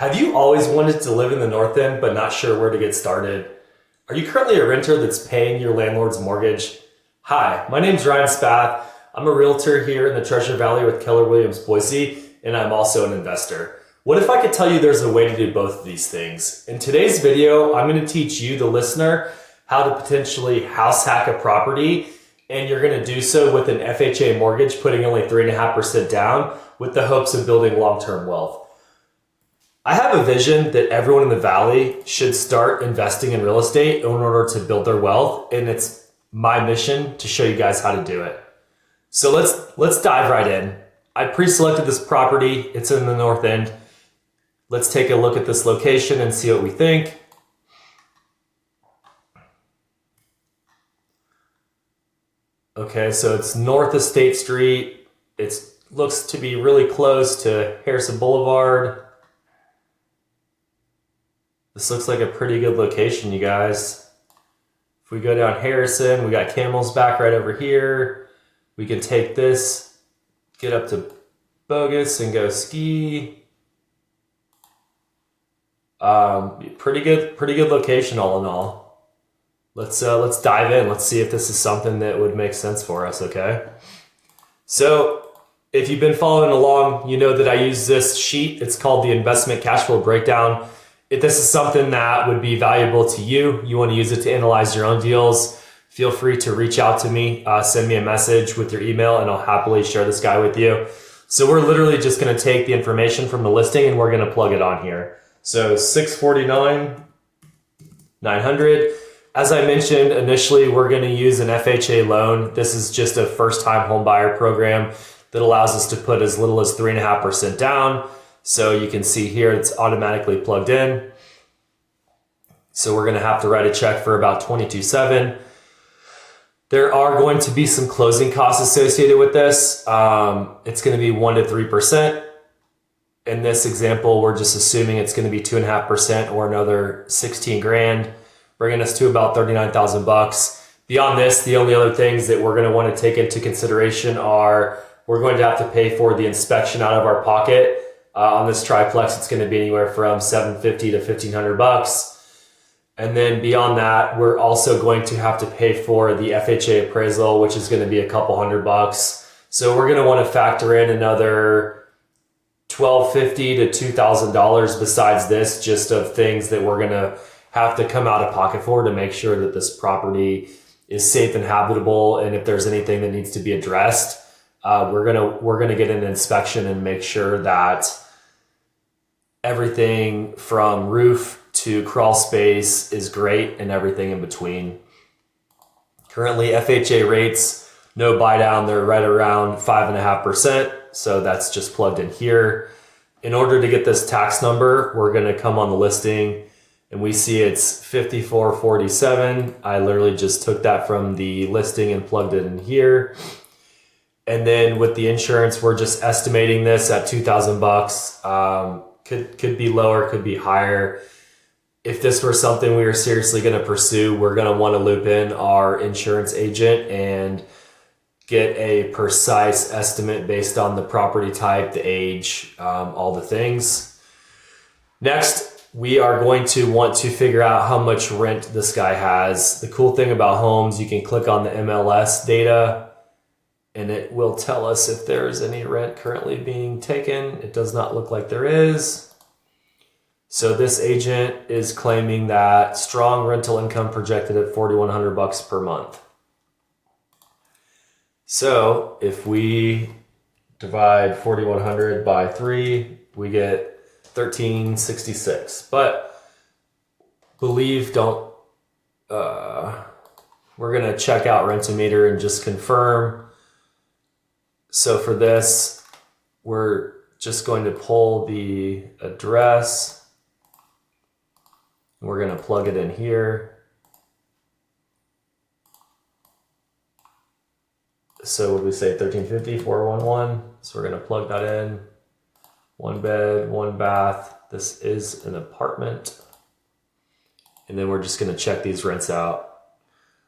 Have you always wanted to live in the North End but not sure where to get started? Are you currently a renter that's paying your landlord's mortgage? Hi, my name's Ryan Spath. I'm a realtor here in the Treasure Valley with Keller Williams, Boise, and I'm also an investor. What if I could tell you there's a way to do both of these things? In today's video, I'm going to teach you, the listener, how to potentially house hack a property, and you're going to do so with an FHA mortgage, putting only 3.5% down with the hopes of building long-term wealth. I have a vision that everyone in the Valley should start investing in real estate in order to build their wealth, and it's my mission to show you guys how to do it. So let's dive right in. I pre-selected this property. It's in the North End. Let's take a look at this location and see what we think. Okay, so it's north of State Street. It looks to be really close to Harrison Boulevard. This looks like a pretty good location, you guys. If we go down Harrison, we got Camel's Back right over here. We can take this, get up to Bogus and go ski. Pretty good location all in all. Let's dive in. Let's see if this is something that would make sense for us, okay? So if you've been following along, you know that I use this sheet. It's called the Investment Cash Flow Breakdown. If this is something that would be valuable to you, you want to use it to analyze your own deals, feel free to reach out to me, send me a message with your email, and I'll happily share this guy with you. So we're literally just going to take the information from the listing and we're going to plug it on here. So 649, 900. As I mentioned initially, we're going to use an FHA loan. This is just a first-time home buyer program that allows us to put as little as 3.5% down. So you can see here, it's automatically plugged in. So we're going to have to write a check for about $22,700. There are going to be some closing costs associated with this. It's going to be 1 to 3%. In this example, we're just assuming it's going to be 2.5% or another 16 grand, bringing us to about 39,000 bucks. Beyond this, the only other things that we're going to want to take into consideration are we're going to have to pay for the inspection out of our pocket. On this triplex, it's going to be anywhere from $750 to $1,500 bucks. And then beyond that, we're also going to have to pay for the FHA appraisal, which is going to be a couple $100 bucks. So we're going to want to factor in another $1,250 to $2,000 besides this, just of things that we're going to have to come out of pocket for to make sure that this property is safe and habitable. And if there's anything that needs to be addressed, we're gonna get an inspection and make sure that everything from roof to crawl space is great and everything in between. Currently, FHA rates, no buy down, they're right around 5.5%. So that's just plugged in here. In order to get this tax number, we're gonna come on the listing and we see it's 5447. I literally just took that from the listing and plugged it in here. And then with the insurance, we're just estimating this at 2,000 bucks. Could be lower, could be higher. If this were something we were seriously going to pursue, we're going to want to loop in our insurance agent and get a precise estimate based on the property type, the age, all the things. Next, we are going to want to figure out how much rent this guy has. The cool thing about homes, you can click on the MLS data and it will tell us if there is any rent currently being taken. It does not look like there is. So this agent is claiming that strong rental income projected at 4,100 bucks per month. So if we divide 4,100 by 3, we get 1,366. But we're gonna check out Rent-O-Meter and just confirm. So for this, we're just going to pull the address. We're going to plug it in here. So would we say 1350, 411? So we're going to plug that in. 1 bed, 1 bath. This is an apartment. And then we're just going to check these rents out.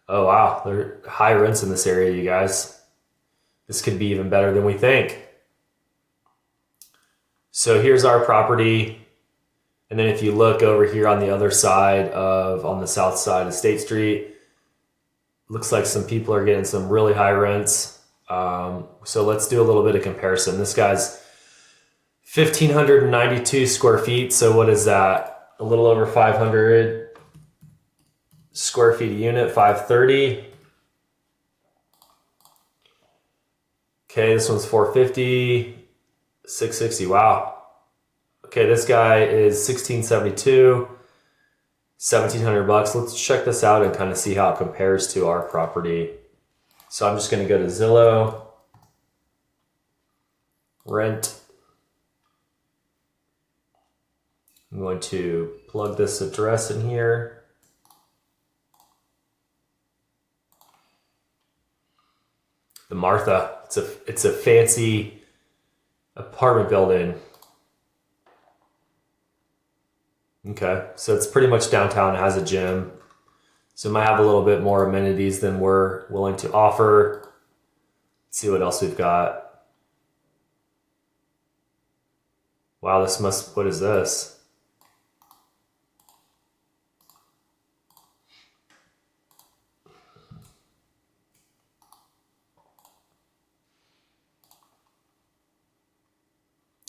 Oh, wow. There are high rents in this area, you guys. This could be even better than we think. So here's our property. And then if you look over here on the other side on the south side of State Street, looks like some people are getting some really high rents. So let's do a little bit of comparison. This guy's 1,592 square feet. So what is that? A little over 500 square feet a unit, 530. Okay, this one's 450, 660. Wow. Okay, this guy is 1,672, 1,700 bucks. Let's check this out and kind of see how it compares to our property. So I'm just going to go to Zillow, rent. I'm going to plug this address in here. The Martha, it's a fancy apartment building. Okay, so it's pretty much downtown. It has a gym. So it might have a little bit more amenities than we're willing to offer. Let's see what else we've got. Wow, what is this?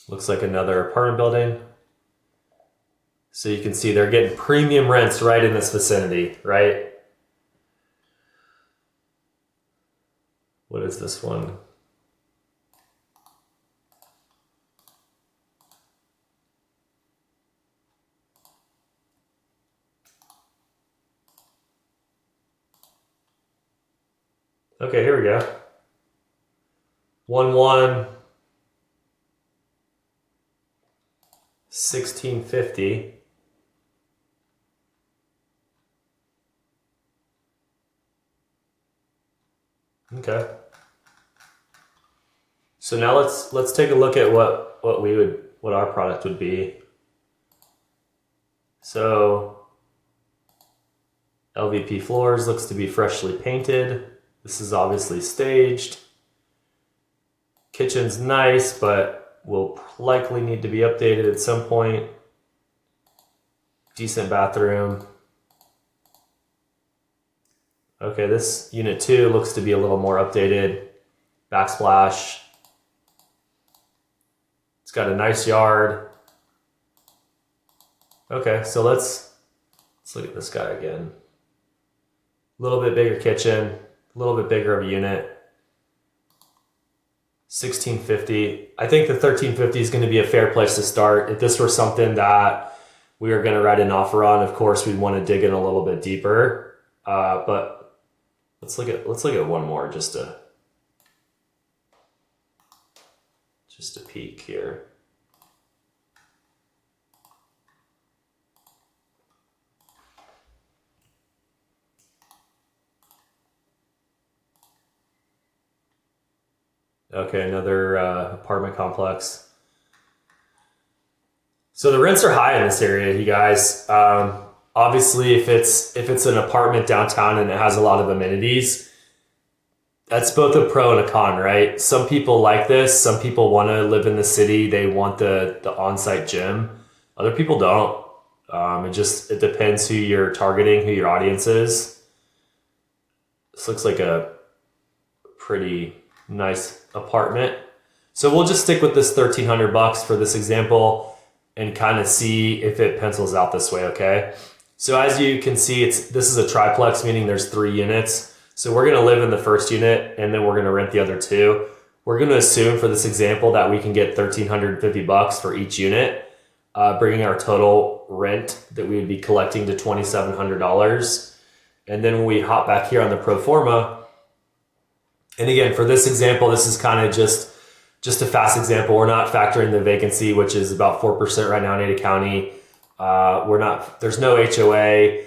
Looks like another apartment building. So you can see they're getting premium rents right in this vicinity, right? What is this one? Okay, here we go. 1-1. 1650. Okay. So now let's take a look at what our product would be. So LVP floors, looks to be freshly painted. This is obviously staged. Kitchen's nice, but will likely need to be updated at some point. Decent bathroom. Okay, this unit 2 looks to be a little more updated. Backsplash. It's got a nice yard. Okay, so let's look at this guy again. A little bit bigger kitchen, a little bit bigger of a unit. 1650. I think the 1350 is going to be a fair place to start. If this were something that we were going to write an offer on, of course we'd want to dig in a little bit deeper. But let's look at one more just to peek here. Okay, another apartment complex. So the rents are high in this area, you guys. Obviously, if it's an apartment downtown and it has a lot of amenities, that's both a pro and a con, right? Some people like this. Some people want to live in the city. They want the on-site gym. Other people don't. It depends who you're targeting, who your audience is. This looks like a pretty nice apartment. So we'll just stick with this 1,300 bucks for this example and kind of see if it pencils out this way, okay? So as you can see, this is a triplex, meaning there's 3 units. So we're gonna live in the first unit and then we're gonna rent the other 2. We're gonna assume for this example that we can get 1,350 bucks for each unit, bringing our total rent that we would be collecting to $2,700. And then when we hop back here on the pro forma, and again, for this example, this is kind of just a fast example. We're not factoring the vacancy, which is about 4% right now in Ada County. There's no HOA.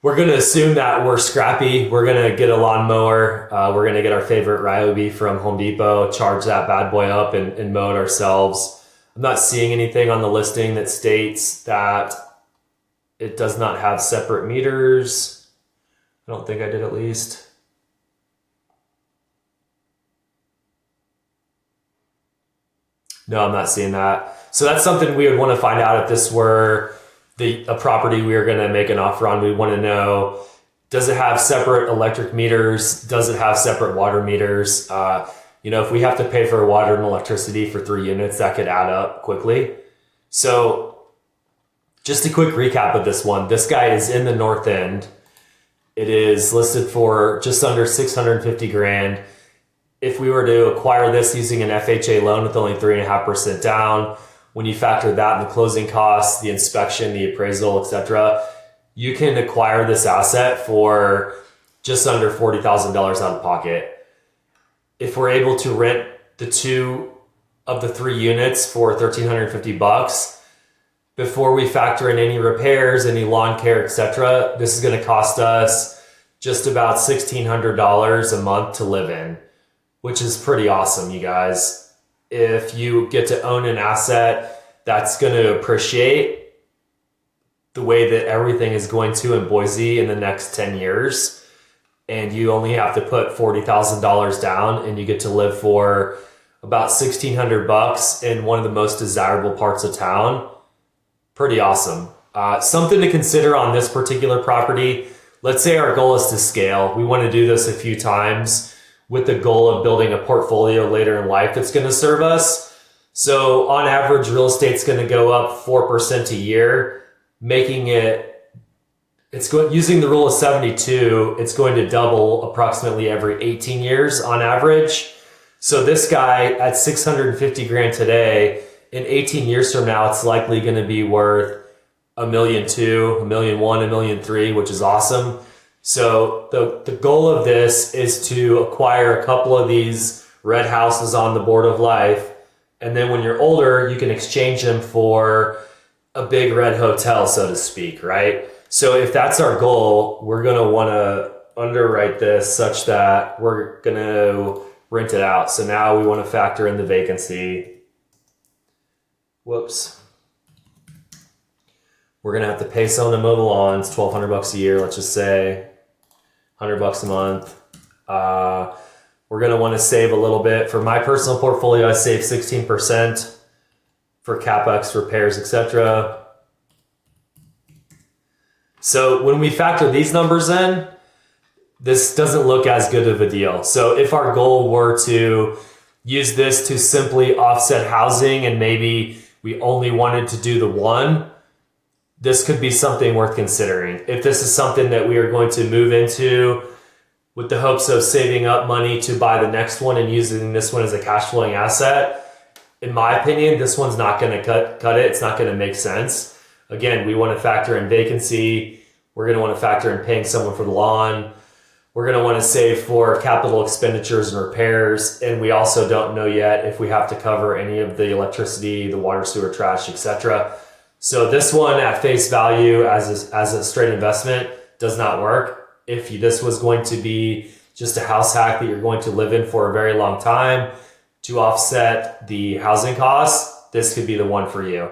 We're going to assume that we're scrappy. We're going to get a lawnmower. We're going to get our favorite Ryobi from Home Depot, charge that bad boy up and mow it ourselves. I'm not seeing anything on the listing that states that it does not have separate meters. I don't think I did, at least. No, I'm not seeing that. So that's something we would want to find out if this were a property we are going to make an offer on, we want to know, does it have separate electric meters? Does it have separate water meters? If we have to pay for water and electricity for 3 units, that could add up quickly. So just a quick recap of this one. This guy is in the North End. It is listed for just under 650 grand. If we were to acquire this using an FHA loan with only 3.5% down, when you factor that in the closing costs, the inspection, the appraisal, etc., you can acquire this asset for just under $40,000 out of pocket. If we're able to rent the 2 of the 3 units for $1,350, before we factor in any repairs, any lawn care, etc., this is going to cost us just about $1,600 a month to live in, which is pretty awesome, you guys. If you get to own an asset that's going to appreciate the way that everything is going to in Boise in the next 10 years, and you only have to put $40,000 down and you get to live for about $1,600 in one of the most desirable parts of town, pretty awesome. Something to consider on this particular property. Let's say our goal is to scale. We want to do this a few times with the goal of building a portfolio later in life that's going to serve us. So on average, real estate's going to go up 4% a year, making using the rule of 72, it's going to double approximately every 18 years on average. So this guy at 650 grand today, in 18 years from now, it's likely going to be worth $1.2 million, $1.1 million, $1.3 million, which is awesome. So the goal of this is to acquire a couple of these red houses on the board of life. And then when you're older, you can exchange them for a big red hotel, so to speak, right? So if that's our goal, we're going to want to underwrite this such that we're going to rent it out. So now we want to factor in the vacancy. Whoops. We're going to have to pay someone to mow the lawns, $1,200 a year, let's just say, $100 a month. We're going to want to save a little bit. For my personal portfolio, I save 16% for CapEx, repairs, etc. So when we factor these numbers in, this doesn't look as good of a deal. So if our goal were to use this to simply offset housing and maybe we only wanted to do the one, this could be something worth considering. If this is something that we are going to move into with the hopes of saving up money to buy the next one and using this one as a cash flowing asset, in my opinion, this one's not going to cut it. It's not going to make sense. Again, we want to factor in vacancy. We're going to want to factor in paying someone for the lawn. We're going to want to save for capital expenditures and repairs. And we also don't know yet if we have to cover any of the electricity, the water, sewer, trash, etc. So this one at face value as a straight investment does not work. If this was going to be just a house hack that you're going to live in for a very long time to offset the housing costs, this could be the one for you.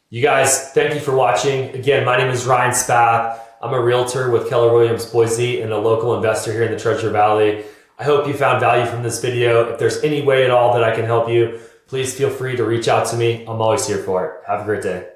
You guys, thank you for watching. Again, my name is Ryan Spath. I'm a realtor with Keller Williams Boise and a local investor here in the Treasure Valley. I hope you found value from this video. If there's any way at all that I can help you, please feel free to reach out to me. I'm always here for it. Have a great day.